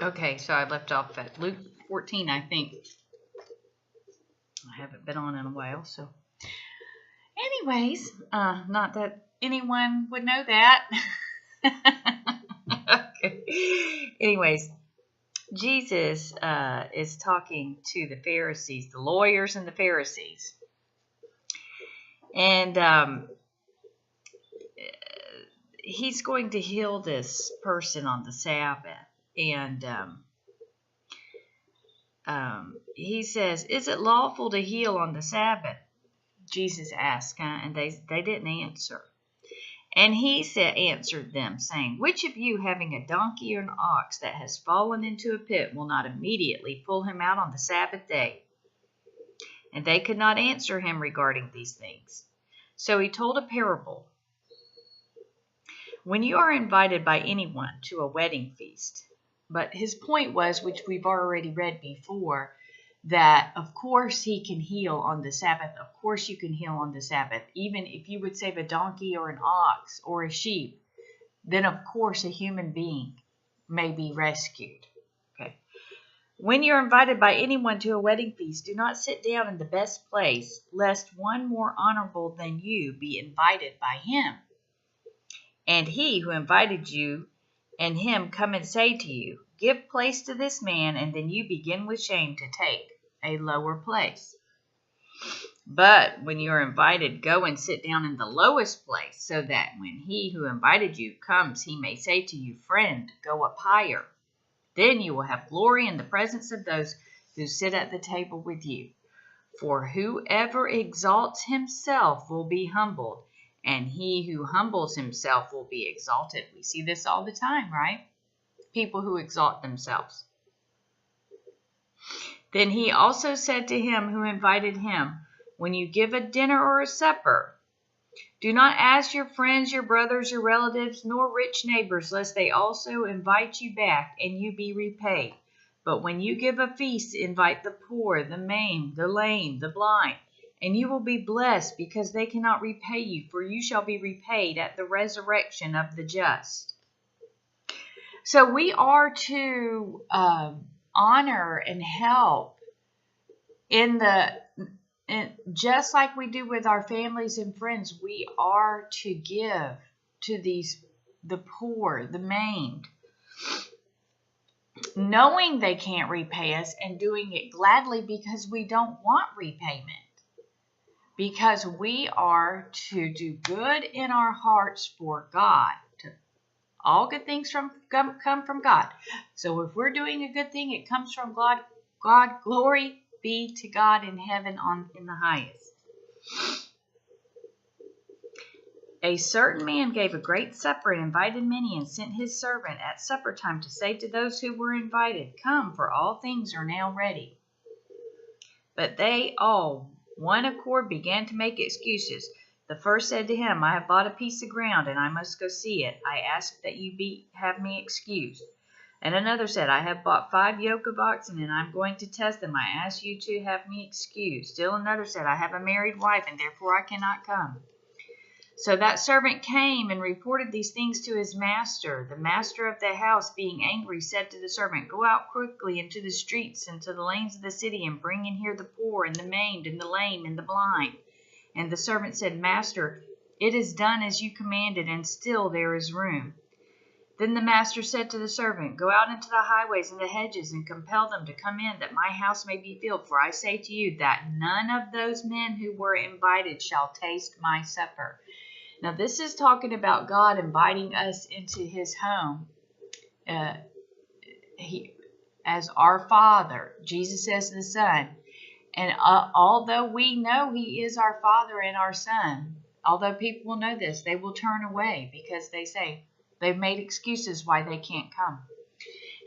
Okay, so I left off at Luke 14, I think. I haven't been on in a while, so. Anyways, not that anyone would know that. Okay. Anyways, Jesus is talking to the Pharisees, the lawyers and the Pharisees. And he's going to heal this person on the Sabbath. And he says, "Is it lawful to heal on the Sabbath?" Jesus asked, and they didn't answer. And he answered them, saying, "Which of you, having a donkey or an ox that has fallen into a pit, will not immediately pull him out on the Sabbath day?" And they could not answer him regarding these things. So he told a parable. When you are invited by anyone to a wedding feast, but his point was, which we've already read before, that of course he can heal on the Sabbath. Of course you can heal on the Sabbath. Even if you would save a donkey or an ox or a sheep, then of course a human being may be rescued. Okay. When you're invited by anyone to a wedding feast, do not sit down in the best place, lest one more honorable than you be invited by him. And he who invited you and him come and say to you, "Give place to this man," and then you begin with shame to take a lower place. But when you are invited, go and sit down in the lowest place, so that when he who invited you comes, he may say to you, "Friend, go up higher." Then you will have glory in the presence of those who sit at the table with you. For whoever exalts himself will be humbled, and he who humbles himself will be exalted. We see this all the time, right? People who exalt themselves. Then he also said to him who invited him, "When you give a dinner or a supper, do not ask your friends, your brothers, your relatives, nor rich neighbors, lest they also invite you back and you be repaid. But when you give a feast, invite the poor, the maimed, the lame, the blind, and you will be blessed, because they cannot repay you, for you shall be repaid at the resurrection of the just." So we are to honor and help just like we do with our families and friends. We are to give to the poor, the maimed, knowing they can't repay us, and doing it gladly because we don't want repayment. Because we are to do good in our hearts for God. All good things come from God. So if we're doing a good thing, it comes from God. Glory be to God in heaven in the highest. A certain man gave a great supper and invited many, and sent his servant at supper time to say to those who were invited, "Come, for all things are now ready." But they all, one accord, began to make excuses. The first said to him, "I have bought a piece of ground, and I must go see it. I ask that you have me excused." And another said, "I have bought 5 yoke of oxen, and I am going to test them. I ask you to have me excused." Still another said, "I have a married wife, and therefore I cannot come." So that servant came and reported these things to his master. The master of the house, being angry, said to the servant, "Go out quickly into the streets and to the lanes of the city, and bring in here the poor, and the maimed, and the lame, and the blind." And the servant said, "Master, it is done as you commanded, and still there is room." Then the master said to the servant, "Go out into the highways and the hedges, and compel them to come in, that my house may be filled. For I say to you that none of those men who were invited shall taste my supper." Now this is talking about God inviting us into his home as our Father. Jesus as the Son. And although we know he is our Father and our Son, although people know this, they will turn away because they say they've made excuses why they can't come.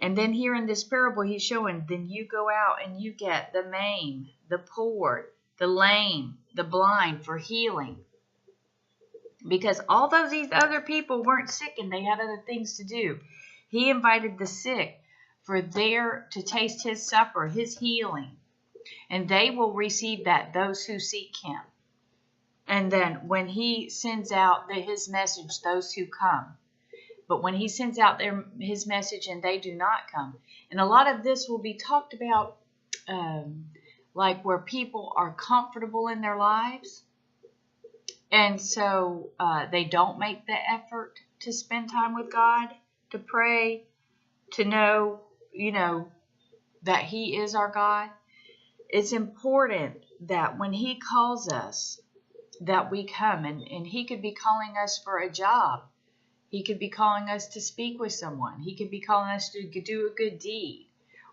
And then here in this parable, he's showing, then you go out and you get the maimed, the poor, the lame, the blind for healing. Because although these other people weren't sick and they had other things to do, he invited the sick for there to taste his supper, his healing. And they will receive that, those who seek him. And then when he sends out his message, those who come, But when he sends out his message and they do not come. And a lot of this will be talked about like where people are comfortable in their lives. And so they don't make the effort to spend time with God, to pray, to know, that he is our God. It's important that when he calls us, that we come. And he could be calling us for a job. He could be calling us to speak with someone. He could be calling us to do a good deed,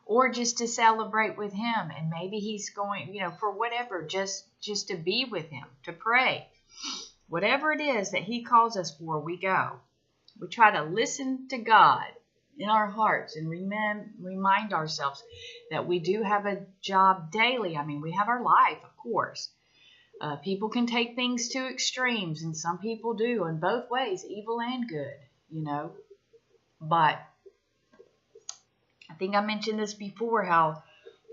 or just to celebrate with him. And maybe he's going, for whatever, just to be with him, to pray. Whatever it is that he calls us for, we go. We try to listen to God in our hearts and remind ourselves that we do have a job daily. I mean, we have our life, of course. People can take things to extremes, and some people do in both ways, evil and good, But I think I mentioned this before, how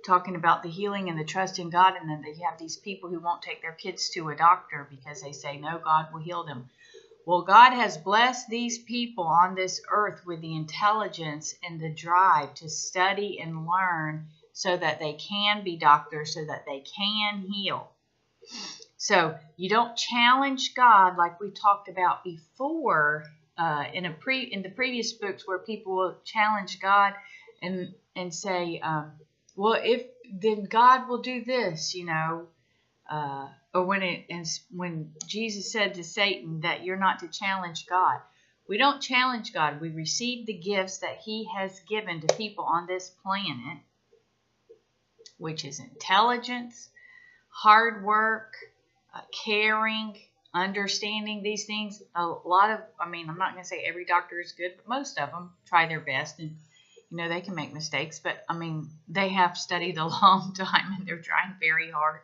talking about the healing and the trust in God, and then they have these people who won't take their kids to a doctor because they say, no, God will heal them. Well, God has blessed these people on this earth with the intelligence and the drive to study and learn so that they can be doctors, so that they can heal. So you don't challenge God like we talked about before in the previous books, where people will challenge God and say, well, then God will do this, or when Jesus said to Satan that you're not to challenge God. We don't challenge God. We receive the gifts that he has given to people on this planet, which is intelligence, hard work, caring, understanding these things. A lot of, I'm not going to say every doctor is good, but most of them try their best, and they can make mistakes, but they have studied a long time and they're trying very hard.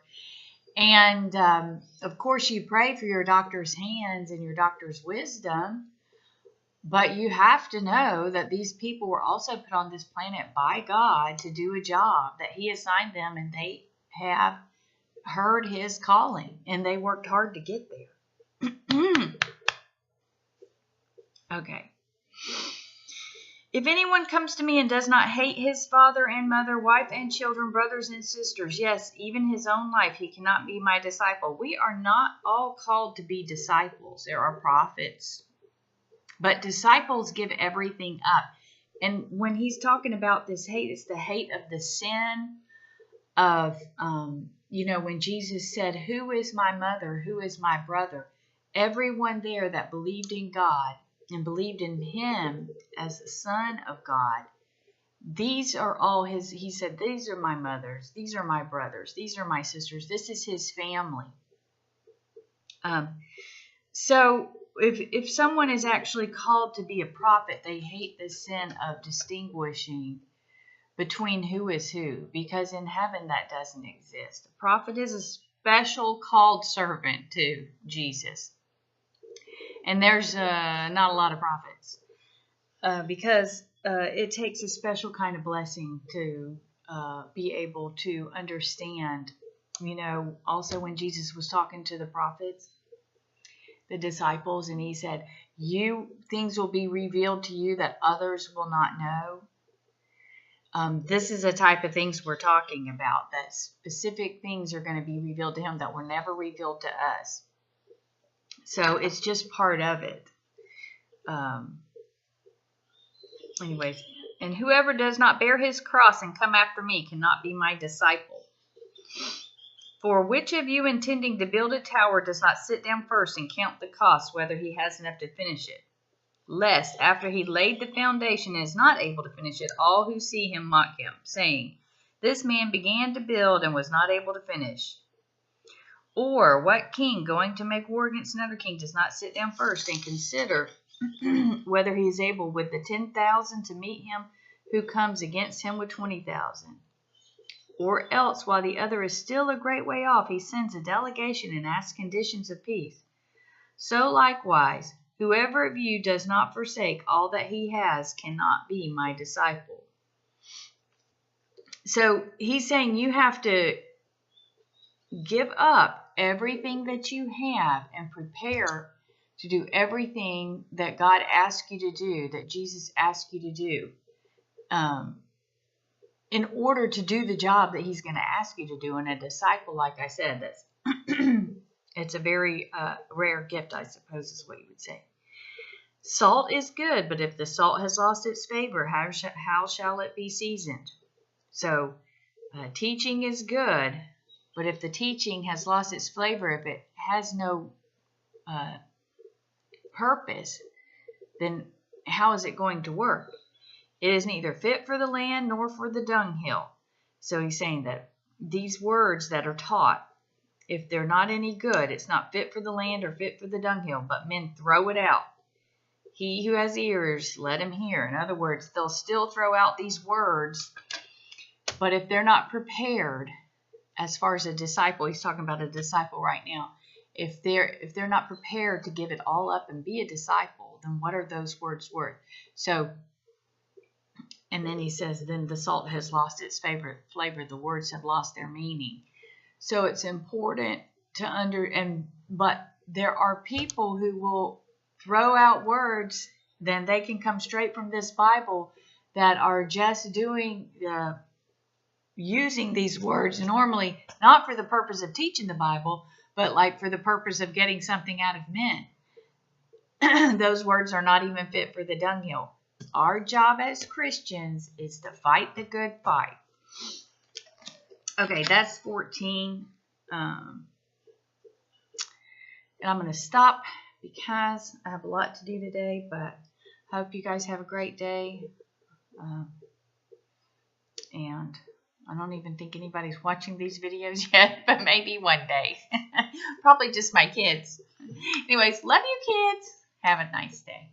And of course, you pray for your doctor's hands and your doctor's wisdom, but you have to know that these people were also put on this planet by God to do a job that he assigned them, and they have heard his calling, and they worked hard to get there. Okay. If anyone comes to me and does not hate his father and mother, wife and children, brothers and sisters, yes, even his own life, he cannot be my disciple. We are not all called to be disciples. There are prophets, but disciples give everything up. And when he's talking about this hate, it's the hate of the sin of, when Jesus said, who is my mother? Who is my brother? Everyone there that believed in God and believed in him as the Son of God, these are all his. He said, these are my mothers, these are my brothers, these are my sisters. This is his family. So if someone is actually called to be a prophet, they hate the sin of distinguishing between who is who, because in heaven that doesn't exist. A prophet is a special called servant to Jesus. And there's not a lot of prophets because it takes a special kind of blessing to be able to understand. Also when Jesus was talking to the prophets, the disciples, and he said, things will be revealed to you that others will not know. This is the type of things we're talking about, that specific things are going to be revealed to him that were never revealed to us. So it's just part of it. Anyways, and whoever does not bear his cross and come after me cannot be my disciple. For which of you intending to build a tower does not sit down first and count the cost, whether he has enough to finish it? Lest, after he laid the foundation and is not able to finish it, all who see him mock him, saying, this man began to build and was not able to finish. Or what king going to make war against another king does not sit down first and consider whether he is able with the 10,000 to meet him who comes against him with 20,000? Or else, while the other is still a great way off, he sends a delegation and asks conditions of peace. So likewise, whoever of you does not forsake all that he has cannot be my disciple. So he's saying you have to give up everything that you have and prepare to do everything that God asked you to do, that Jesus asked you to do, in order to do the job that he's going to ask you to do. And a disciple, like I said, that's it's a very rare gift, I suppose is what you would say. Salt is good, but if the salt has lost its flavor, how shall it be seasoned? So teaching is good, but if the teaching has lost its flavor, if it has no purpose, then how is it going to work? It is neither fit for the land nor for the dunghill. So he's saying that these words that are taught, if they're not any good, it's not fit for the land or fit for the dunghill, but men throw it out. He who has ears, let him hear. In other words, they'll still throw out these words, but if they're not prepared, as far as a disciple, he's talking about a disciple right now, if they're not prepared to give it all up and be a disciple, then what are those words worth? So, and then he says, then the salt has lost its flavor. The words have lost their meaning. So it's important to but there are people who will throw out words, then they can come straight from this Bible, that are just using these words normally, not for the purpose of teaching the Bible, but like for the purpose of getting something out of men. Those words are not even fit for the dunghill. Our job as Christians is to fight the good fight. Okay, that's 14. And I'm going to stop because I have a lot to do today, but I hope you guys have a great day. And I don't even think anybody's watching these videos yet, but maybe one day. Probably just my kids. Anyways, love you kids. Have a nice day.